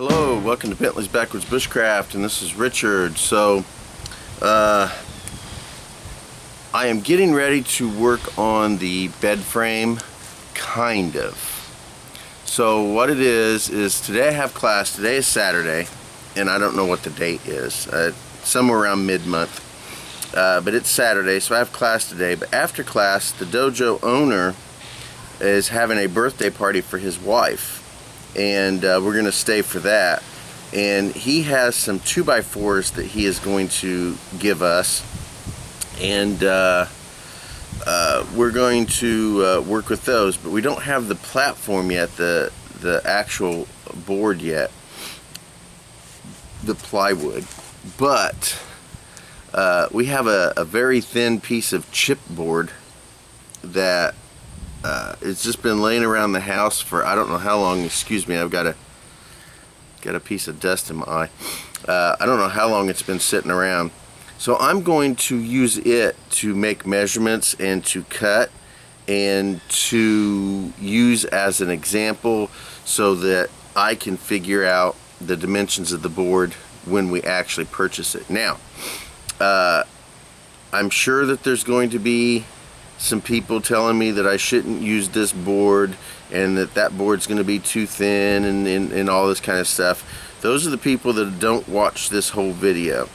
Hello, welcome to Bentley's Backwoods Bushcraft, and this is Richard. So, I am getting ready to work on the bed frame, kind of. So what it is today I have class. Today is Saturday, and I don't know what the date is. Somewhere around mid-month. But it's Saturday, so I have class today. But after class, the dojo owner is having a birthday party for his wife. And we're going to stay for that. And he has some 2x4s that he is going to give us. And we're going to work with those. But we don't have the platform yet, the actual board yet. The plywood. But we have a very thin piece of chipboard that it's just been laying around the house for I don't know how long. Excuse me, I've got a piece of dust in my eye. I don't know how long it's been sitting around. So I'm going to use it to make measurements and to cut and to use as an example so that I can figure out the dimensions of the board when we actually purchase it. Now, I'm sure that there's going to be some people telling me that I shouldn't use this board and that board's going to be too thin and all this kind of stuff. Those are the people that don't watch this whole video,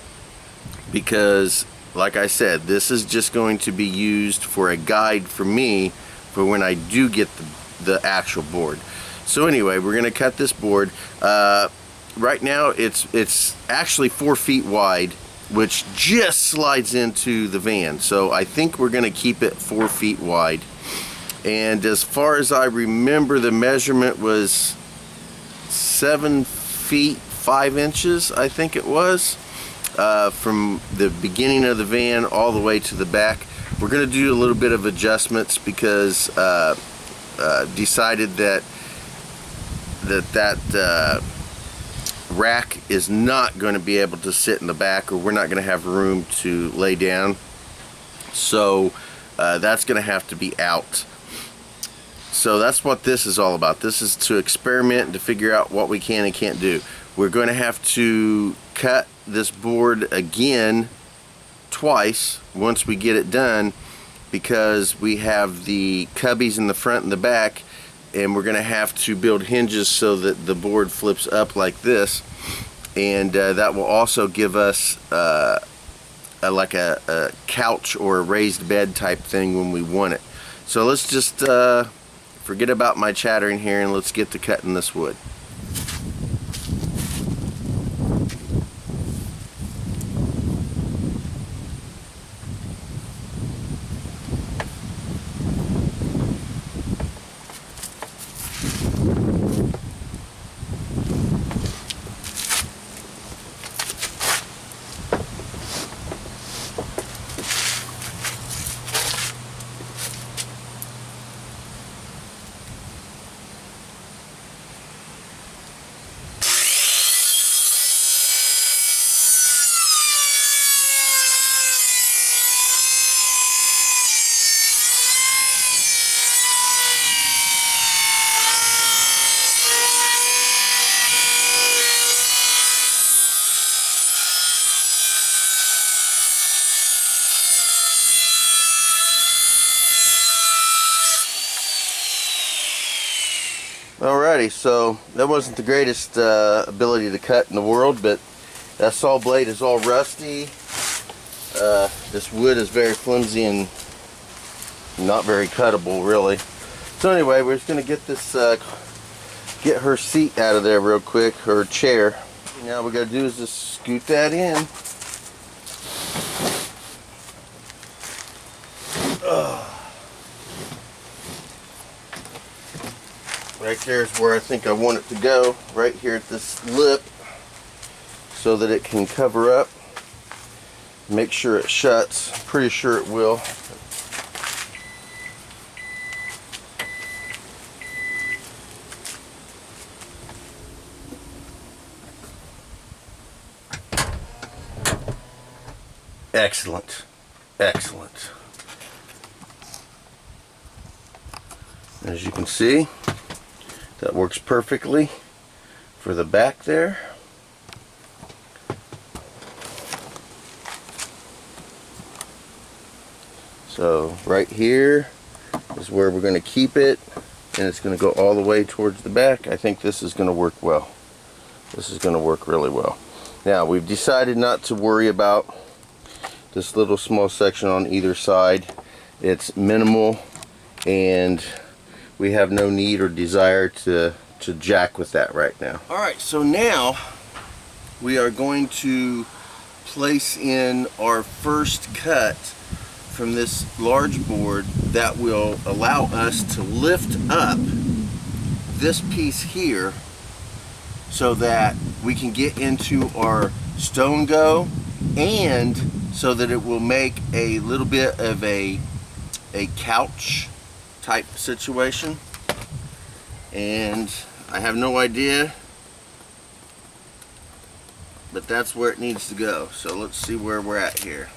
because like I said, this is just going to be used for a guide for me for when I do get the actual board. So anyway, we're going to cut this board. Right now it's actually 4 feet wide, which just slides into the van. So I think we're going to keep it 4 feet wide. And as far as I remember, the measurement was 7 feet 5 inches, I think it was, from the beginning of the van all the way to the back. We're going to do a little bit of adjustments because decided that rack is not going to be able to sit in the back, or we're not going to have room to lay down. So that's going to have to be out. So that's what this is all about. This is to experiment and to figure out what we can and can't do. We're going to have to cut this board again twice once we get it done, because we have the cubbies in the front and the back, and we're going to have to build hinges so that the board flips up like this, and that will also give us like a couch or a raised bed type thing when we want it. So let's just forget about my chattering here and let's get to cutting this wood. Alrighty, so that wasn't the greatest ability to cut in the world, but that saw blade is all rusty. This wood is very flimsy and not very cuttable, really. So anyway, we're just going to get this, get her seat out of there real quick, her chair. Now what we got to do is just scoot that in. Right there is where I think I want it to go, right here at this lip, so that it can cover up. Make sure it shuts. Pretty sure it will. Excellent. Excellent. As you can see, that works perfectly for the back there. So right here is where we're going to keep it, and it's going to go all the way towards the back. I think this is going to work well. This is going to work really well. Now we've decided not to worry about this little small section on either side. It's minimal, and we have no need or desire to jack with that right now. Alright, so now we are going to place in our first cut from this large board that will allow us to lift up this piece here so that we can get into our stone go, and so that it will make a little bit of a couch type situation. And I have no idea, but that's where it needs to go. So let's see where we're at here.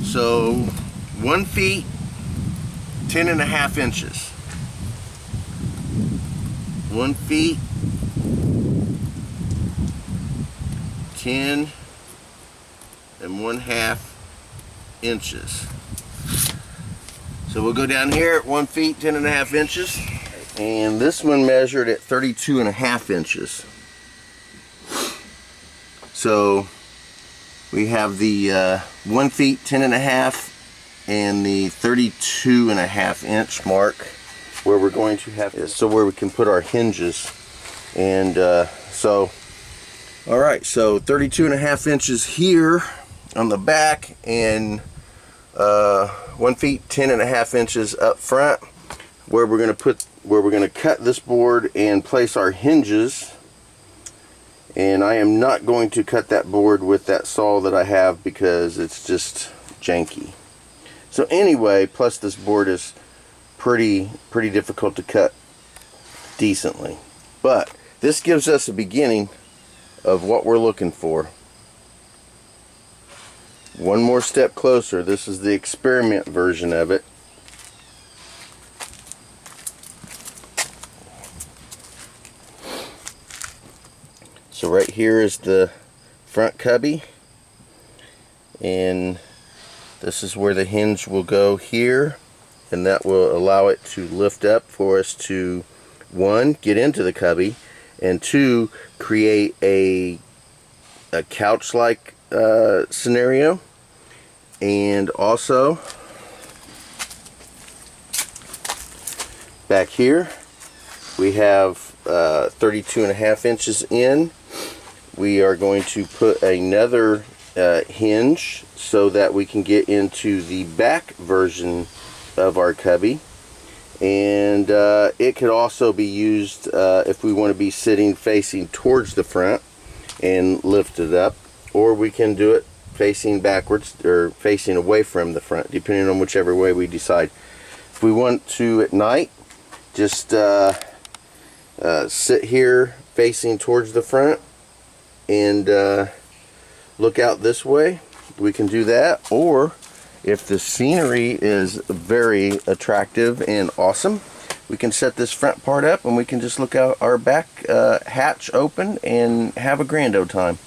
So 1 feet 10.5 inches. 1 feet 10.5 inches. So we'll go down here at 1 feet 10.5 inches, and this one measured at 32.5 inches. So we have the 1 feet 10.5 and the 32.5 inch mark where we're going to have it, so where we can put our hinges. And alright, so 32.5 inches here on the back, and 1 feet 10.5 inches up front where we're going to cut this board and place our hinges. And I am not going to cut that board with that saw that I have because it's just janky. So anyway, plus this board is pretty difficult to cut decently. But this gives us a beginning of what we're looking for. One more step closer. This is the experiment version of it. So right here is the front cubby, and this is where the hinge will go here, and that will allow it to lift up for us to, 1, get into the cubby, and 2, create a couch-like scenario. And also back here we have 32.5 inches in. We are going to put another hinge so that we can get into the back version of our cubby. And it could also be used if we want to be sitting facing towards the front and lift it up, or we can do it facing backwards or facing away from the front, depending on whichever way we decide. If we want to at night just sit here facing towards the front and look out this way, we can do that. Or if the scenery is very attractive and awesome, we can set this front part up and we can just look out our back hatch open and have a grand old time.